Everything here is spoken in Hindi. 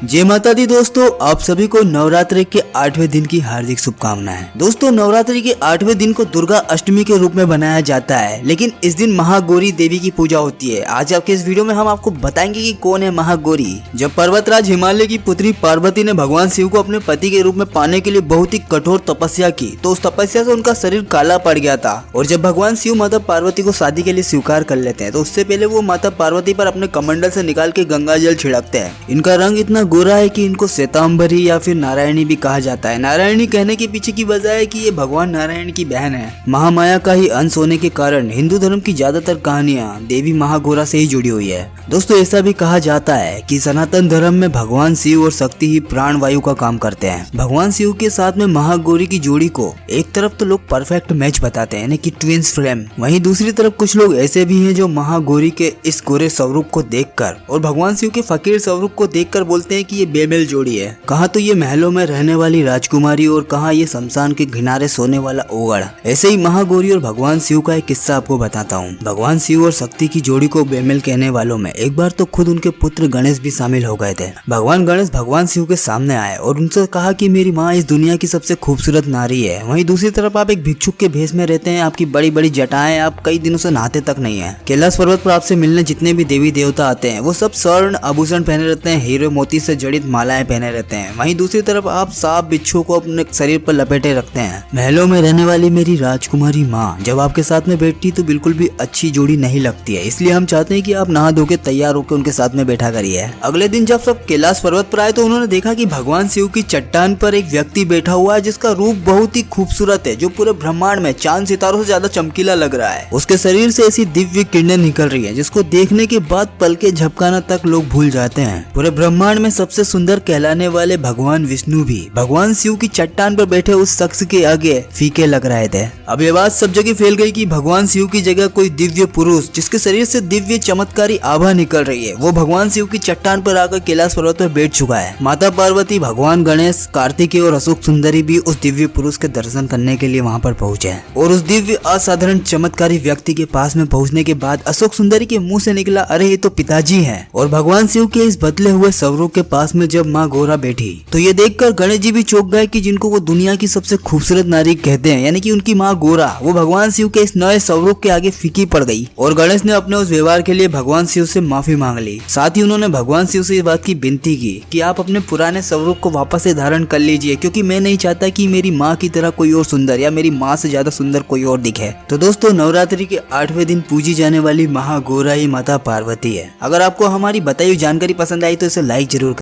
जय माता दी दोस्तों, आप सभी को नवरात्रि के 8वें दिन की हार्दिक शुभकामनाएं। दोस्तों, नवरात्रि के 8वें दिन को दुर्गा अष्टमी के रूप में बनाया जाता है, लेकिन इस दिन महागौरी देवी की पूजा होती है। आज आपके इस वीडियो में हम आपको बताएंगे कि कौन है महागौरी। जब पर्वतराज हिमालय की पुत्री पार्वती ने भगवान शिव को अपने पति के रूप में पाने के लिए बहुत ही कठोर तपस्या की, तो उस तपस्या से उनका शरीर काला पड़ गया था। और जब भगवान शिव माता पार्वती को शादी के लिए स्वीकार कर लेते हैं, तो उससे पहले वो माता पार्वती पर अपने कमंडल से निकाल के गंगा जल छिड़कते हैं। इनका रंग इतना गोरा है कि इनको श्वेतांबरी या फिर नारायणी भी कहा जाता है। नारायणी कहने के पीछे की वजह है कि ये भगवान नारायण की बहन है। महामाया का ही अंश होने के कारण हिंदू धर्म की ज्यादातर कहानियां देवी महागौरा से ही जुड़ी हुई है। दोस्तों, ऐसा भी कहा जाता है कि सनातन धर्म में भगवान शिव और शक्ति ही प्राण वायु का काम करते हैं। भगवान शिव के साथ में महागौरी की जोड़ी को एक तरफ तो लोग परफेक्ट मैच बताते हैं, यानी कि ट्विंस फ्लेम। वहीं दूसरी तरफ कुछ लोग ऐसे भी हैं जो महागौरी के इस गोरे स्वरूप को देखकर और भगवान शिव के फकीर स्वरूप को देखकर बोलते हैं कि ये बेमेल जोड़ी है। कहाँ तो ये महलों में रहने वाली राजकुमारी और कहाँ ये शमशान के किनारे सोने वाला ओगड़। ऐसे ही महागौरी और भगवान शिव का एक किस्सा आपको बताता हूँ। भगवान शिव और शक्ति की जोड़ी को बेमेल कहने वालों में एक बार तो खुद उनके पुत्र गणेश भी शामिल हो गए थे। भगवान गणेश भगवान शिव के सामने आए और उनसे कहा कि मेरी माँ इस दुनिया की सबसे खूबसूरत नारी है। वहीं दूसरी तरफ आप एक भिक्षुक के भेष में रहते हैं, आपकी बड़ी बड़ी जटाएं, आप कई दिनों से नहाते तक नहीं है। कैलाश पर्वत पर आपसे मिलने जितने भी देवी देवता आते हैं वो सब स्वर्ण आभूषण पहने रहते हैं, हीरे मोती से जड़ित मालाएं पहने रहते हैं। वहीं दूसरी तरफ आप सांप बिच्छू को अपने शरीर पर लपेटे रखते हैं। महलों में रहने वाली मेरी राजकुमारी माँ जब आपके साथ में बैठती तो बिल्कुल भी अच्छी जोड़ी नहीं लगती है, इसलिए हम चाहते हैं कि आप नहा धो के तैयार होकर उनके साथ में बैठा करिए। अगले दिन जब सब कैलाश पर्वत पर आए तो उन्होंने देखा कि भगवान शिव की चट्टान पर एक व्यक्ति बैठा हुआ है जिसका रूप बहुत ही खूबसूरत है, जो पूरे ब्रह्मांड में चांद सितारों से ज्यादा चमकीला लग रहा है। उसके शरीर से ऐसी दिव्य किरणें निकल रही है जिसको देखने के बाद पलके झपकाना तक लोग भूल जाते हैं। पूरे ब्रह्मांड में सबसे सुंदर कहलाने वाले भगवान विष्णु भी भगवान शिव की चट्टान पर बैठे उस शख्स के आगे फीके लग रहे थे। अब ये बात सब जगह फैल गई कि भगवान शिव की जगह कोई दिव्य पुरुष जिसके शरीर से दिव्य चमत्कारी आभा निकल रही है, वो भगवान शिव की चट्टान पर आकर कैलाश पर्वत पर बैठ चुका है। माता पार्वती, भगवान गणेश, कार्तिकेय और अशोक सुंदरी भी उस दिव्य पुरुष के दर्शन करने के लिए वहां पर पहुंचे और उस दिव्य असाधारण चमत्कारी व्यक्ति के पास में पहुंचने के बाद अशोक सुंदरी के मुंह से निकला, अरे ये तो पिताजी हैं। और भगवान शिव के इस बदले हुए स्वरूप के पास में जब माँ गौरा बैठी तो ये देखकर गणेश जी भी चौंक गए कि जिनको वो दुनिया की सबसे खूबसूरत नारी कहते हैं, यानी कि उनकी माँ गौरा, वो भगवान शिव के इस नए स्वरूप के आगे फीकी पड़ गई। और गणेश ने अपने उस व्यवहार के लिए भगवान शिव से माफी मांग ली। साथ ही उन्होंने भगवान शिव से इस बात की विनती की कि आप अपने पुराने स्वरूप को वापस से धारण कर लीजिए, क्योंकि मैं नहीं चाहता कि मेरी माँ की तरह कोई और सुंदर या मेरी माँ से ज्यादा सुंदर कोई और दिखे। तो दोस्तों, नवरात्रि के 8वें दिन पूजी जाने वाली महागौरा ही माता पार्वती है। अगर आपको हमारी बताई हुई जानकारी पसंद आई तो इसे लाइक जरूर